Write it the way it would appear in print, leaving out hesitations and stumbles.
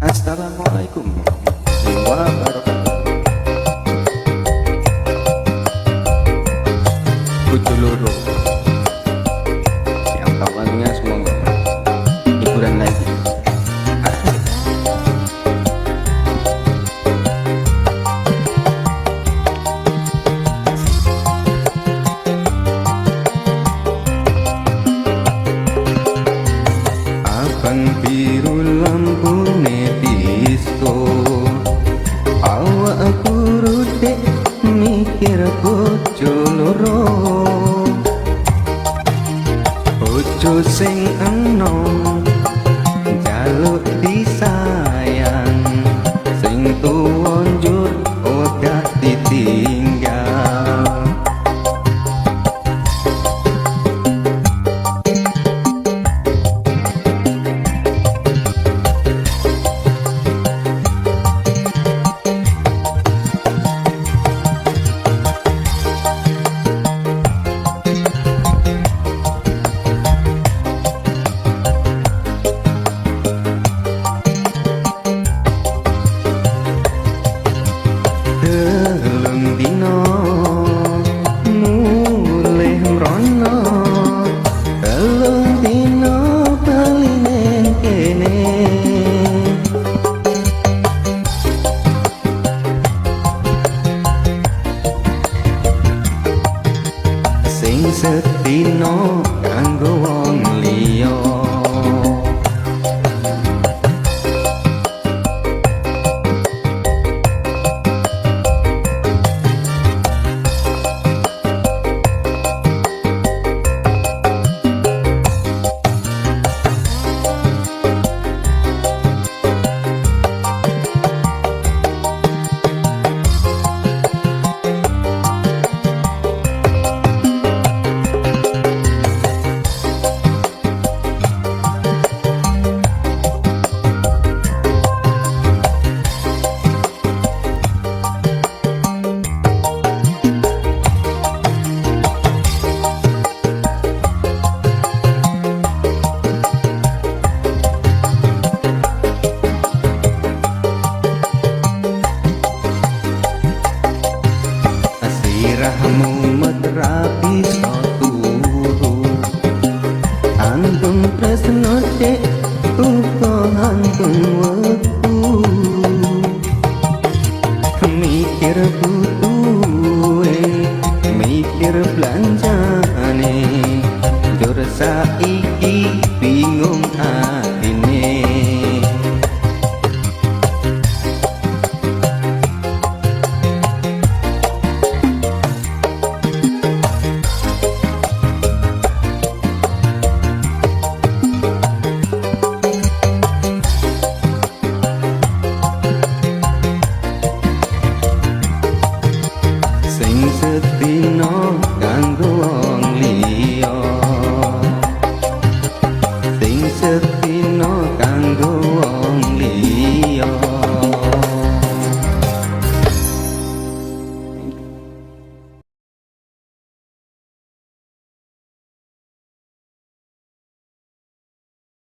Assalamualaikum warahmatullahi wabarakatuh. Kujuluro yang kawannya semoga hiburan lagi. Abang biru lampu disco, awak aku rudek mikir bojo loro, bojo sing enom jaluk disayang, sing tuwa njur ora ditinggal. Telung dino mulih mrono, telung dino bali ning kene. Sing sedino kanggo wong liya, sirahmu metrapi turu, antum tresno dek uko antum